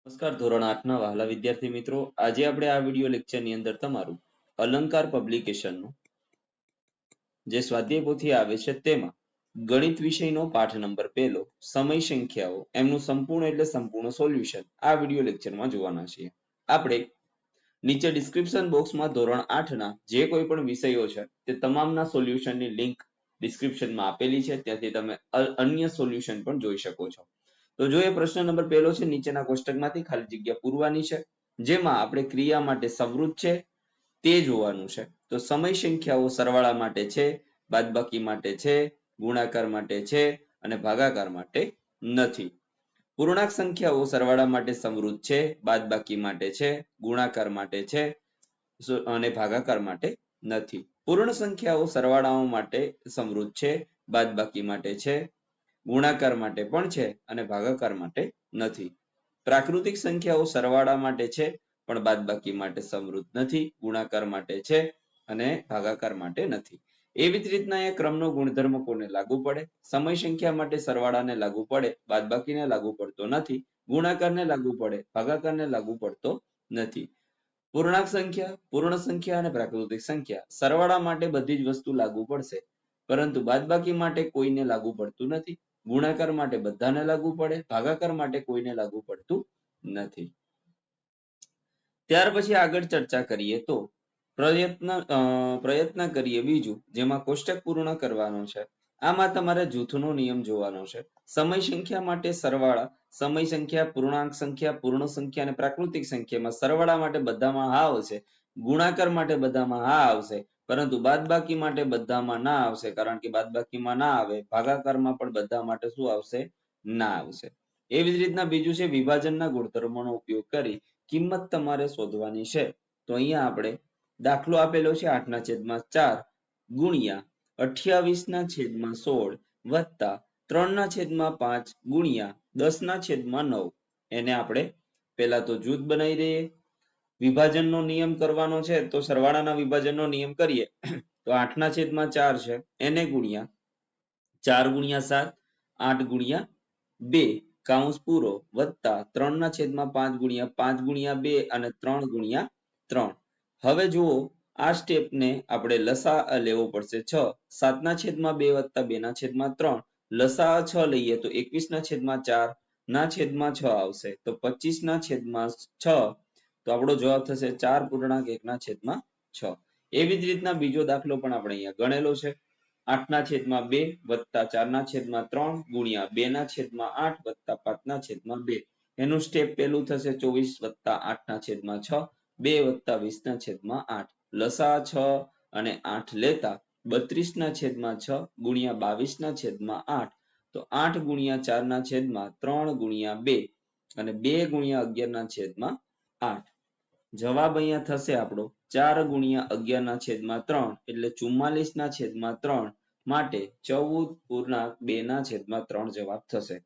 નમસ્કાર ધોરણ 8 ના વહાલા વિદ્યાર્થી મિત્રો, આજે આપણે આ વિડિયો લેક્ચરની અંદર તમારું અલંકાર પબ્લિકેશનનું જે સ્વાધ્યાય પોથી આવે છે તેમાં ગણિત વિષયનો પાઠ નંબર 1 સમય સંખ્યાઓ એમનું સંપૂર્ણ એટલે સંપૂર્ણ સોલ્યુશન આ વિડિયો લેક્ચરમાં જોવાના છીએ. આપણે નીચે ડિસ્ક્રિપ્શન બોક્સમાં ધોરણ 8 ના જે કોઈ પણ વિષયો છે તે તમામના સોલ્યુશનની લિંક ડિસ્ક્રિપ્શનમાં આપેલી છે, ત્યાંથી તમે અન્ય સોલ્યુશન પણ જોઈ શકો છો. તો જો એ પ્રશ્ન નંબર 1 છે, નીચેના કોષ્ટકમાંથી ખાલી જગ્યા પૂરવાની છે, જેમાં આપણે ક્રિયા માટે સંવૃત છે તે જોવાનું છે. તો સમય સંખ્યાઓ સરવાળા માટે છે, બાદબાકી માટે છે, ગુણાકાર માટે છે અને ભાગાકાર માટે નથી. પૂર્ણાંક સંખ્યાઓ સરવાળા માટે સંવૃત છે, બાદબાકી માટે છે, ગુણાકાર માટે છે અને ભાગાકાર માટે નથી. પૂર્ણ સંખ્યાઓ સરવાળાઓ માટે સંવૃત છે, બાદબાકી માટે છે, ગુણાકાર માટે પણ છે અને ભાગાકાર માટે નથી. પ્રાકૃતિક સંખ્યાઓ સરવાળા માટે છે પણ બાદબાકી માટે સંવૃત નથી, ગુણાકાર માટે છે અને ભાગાકાર માટે નથી. એવી જ રીતના એ ક્રમનો ગુણધર્મ કોને લાગુ પડે? સમય સંખ્યા માટે સરવાળાને લાગુ પડે, બાદબાકીને લાગુ પડતો નથી, ગુણાકારને લાગુ પડે, ભાગાકારને લાગુ પડતો નથી. પૂર્ણાંક સંખ્યા, પૂર્ણ સંખ્યા અને પ્રાકૃતિક સંખ્યા સરવાળા માટે બધી જ વસ્તુ લાગુ પડશે, પરંતુ બાદબાકી માટે કોઈને લાગુ પડતું નથી. ગુણાકાર માટે બધાને લાગુ પડે, ભાગાકાર માટે કોઈને લાગુ પડતું નથી. ત્યાર પછી આગળ ચર્ચા કરીએ તો પ્રયત્ન કરીએ બીજું, જેમાં કોષ્ટક પૂર્ણ કરવાનો છે. આમાં તમારે જૂથનો નિયમ જોવાનો છે. સમય સંખ્યા માટે સરવાળા, સમય સંખ્યા, પૂર્ણાંક સંખ્યા, પૂર્ણ સંખ્યા અને પ્રાકૃતિક સંખ્યામાં સરવાળા માટે બધામાં હા આવશે, ગુણાકાર માટે બધામાં હા આવશે, પરંતુ બાદબાકી માટે બધામાં ના આવશે, કારણ કે બાદબાકીમાં ના આવે, ભાગાકારમાં પણ બધા માટે શું આવશે? ના આવશે. એવી જ રીતના બીજું છે વિભાજનના ગુણધર્મોનો ઉપયોગ કરી કિંમત તમારે શોધવાની છે. તો અહીંયા આપણે દાખલો આપેલો છે 8/4 ગુણ્યા 28/16 વત્તા 3/5 ગુણ્યા 10/9. એને આપણે પહેલા તો જૂથ બનાવી દઈએ. વિભાજનનો નિયમ કરવાનો છે તો સરવાળાના વિભાજનનો નિયમ કરીએ તો 8/4 છે એને ગુણ્યા 4 × 7 8 × 2 કૌંસ પૂરો વત્તા 3/5 ગુણ્યા 5 × 2 અને 3 × 3. હવે જુઓ આ સ્ટેપને આપણે લસા લેવો પડશે 6. 7/2 વત્તા 2/3 લસા 6 લઈએ તો 21/4 ના છેદમાં 6 આવશે, તો 25/6. તો આપણો જવાબ થશે 4.1/6. એવી જ રીતના બીજો દાખલો પણ આપણે અહીંયા ગણેલો છે. 8/2 વત્તા 4/3 ગુણ્યા 2/8 વત્તા 5/2. એનું સ્ટેપ પેલું થશે 24 વત્તા 8/6 2 વત્તા 20/8. લસા 6 અને 8 લેતા 32/6 ગુણ્યા 22/8. તો 8 × 4/3 ગુણ્યા 2 અને 2 × 11/8. જવાબ અહીંયા થશે આપણો 4 × 11/3 એટલે 44/3 માટે 14.2/3 જવાબ થશે.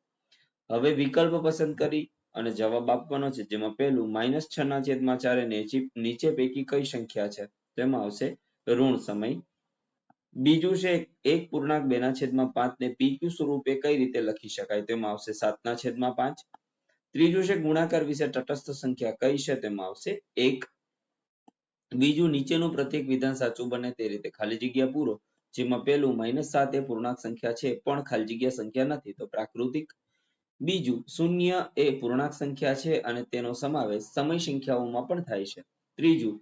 હવે વિકલ્પ પસંદ કરી અને જવાબ આપવાનો છે, જેમાં પહેલું -6/4 એ નીચે પૈકી કઈ સંખ્યા છે? તેમાં આવશે ઋણ સમય. બીજું છે 1.2/5 ને PQ સ્વરૂપે કઈ રીતે લખી શકાય? તેમાં આવશે 7/5. ત્રીજું છે ગુણાકાર વિશે તટસ્થ સંખ્યા કઈ છે? તેમાં આવશે 1. બીજું નીચેનું પ્રત્યેક વિધાન સાચું બને તે રીતે ખાલી જગ્યા પૂરો, જેમાં પહેલું -7 એ પૂર્ણાંક સંખ્યા છે પણ ખાલી જગ્યા સંખ્યા નથી, તો પ્રાકૃતિક. બીજું 0 એ પૂર્ણાંક સંખ્યા છે અને તેનો સમાવેશ સમય સંખ્યાઓમાં પણ થાય છે. ત્રીજું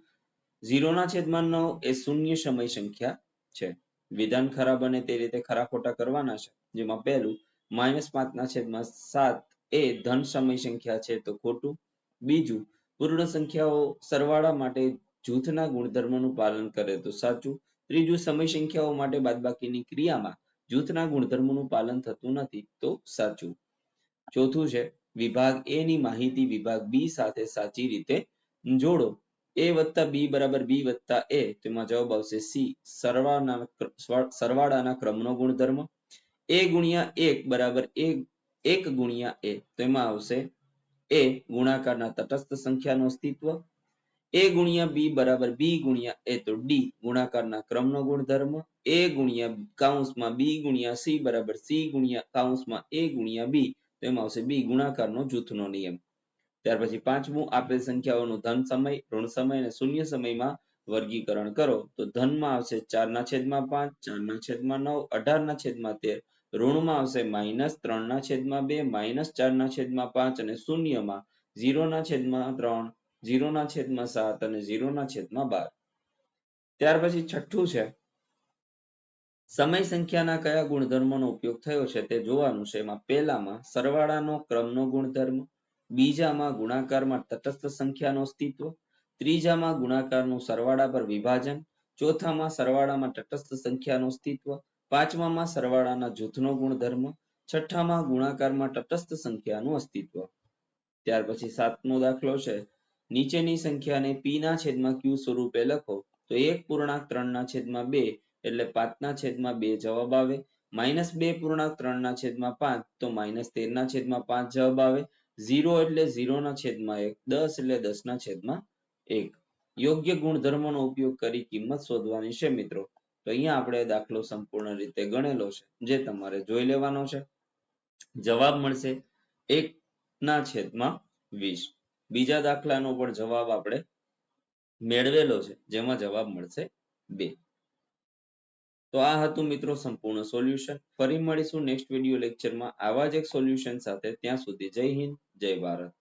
0/9 એ શૂન્ય સમય સંખ્યા છે. વિધાન ખરા બને તે રીતે ખરા ખોટા કરવાના છે, જેમાં પહેલું -5/7 એ ધન સમય સંખ્યા છે, તો ખોટું. બીજું પૂર્ણ સંખ્યાઓ સરવાળા માટે જૂથના ગુણધર્મોનું પાલન કરે તો સાચું. ત્રીજું સમય સંખ્યાઓ માટે બાદબાકીની ક્રિયામાં જૂથના ગુણધર્મોનું પાલન થતું નથી, તો સાચું. ચોથું છે વિભાગ A ની માહિતી વિભાગ B સાથે સાચી રીતે જોડો. A + B = B + A. તેમાં જવાબ આવશે C. સરવાળાના ક્રમનો ગુણધર્મ. A × 1 = 1 × A. તેમાં આવશે A ગુણાકારના તટસ્થ સંખ્યાનું અસ્તિત્વ. A × B = B × A, તો D ગુણાકારના ક્રમનો ગુણધર્મ. A × B × C = C × A × B. તેમાં આવશે B ગુણાકારનો જૂથનો નિયમ. ત્યાર પછી પાંચમું, આપેલ સંખ્યાઓનું ધન સમય, ઋણ સમય અને શૂન્ય સમયમાં વર્ગીકરણ કરો. તો ધનમાં આવશે 4/5, 4/9, 18/13. ઋણમાં આવશે -3/2, -4/5 અને શૂન્યમાં 0/3, 0/7 અને 0/12. ત્યાર પછી છઠ્ઠું છે, સમય સંખ્યાના કયા ગુણધર્મોનો ઉપયોગ થયો છે તે જોવાનું છે. એમાં પહેલામાં સરવાળાનો ક્રમનો ગુણધર્મ, બીજામાં ગુણાકારમાં તટસ્થ સંખ્યાનું અસ્તિત્વ, ત્રીજામાં ગુણાકારનું સરવાળા પર વિભાજન, ચોથામાં સરવાળામાં તટસ્થ સંખ્યાનું અસ્તિત્વ, પાંચમામાં સરવાળાના જૂથનો ગુણધર્મ, છઠ્ઠામાં ગુણાકારમાં તટસ્થ સંખ્યાનું અસ્તિત્વ. ત્યાર પછી સાતમો દાખલો છે, નીચેની સંખ્યાને p ના છેદમાં q સ્વરૂપે લખો. તો 1.3/2 એટલે 5/2 જવાબ આવે. -2.3/5 તો -13/5 જવાબ આવે. 0 એટલે 0/1, 10 એટલે 10/1. યોગ્ય ગુણધર્મોનો ઉપયોગ કરી કિંમત શોધવાની છે મિત્રો. તો અહીંયા આપણે દાખલો સંપૂર્ણ રીતે ગણેલો છે, જે તમારે જોઈ લેવાનો છે. જવાબ મળશે 1/20. બીજા દાખલાનો પણ જવાબ આપણે મેળવેલો છે, જેમાં જવાબ મળશે 2. તો આ હતું મિત્રો સંપૂર્ણ સોલ્યુશન. ફરી મળીશું નેક્સ્ટ વિડીયો લેક્ચરમાં આવા જ એક સોલ્યુશન સાથે. ત્યાં સુધી જય હિન્દ, જય ભારત.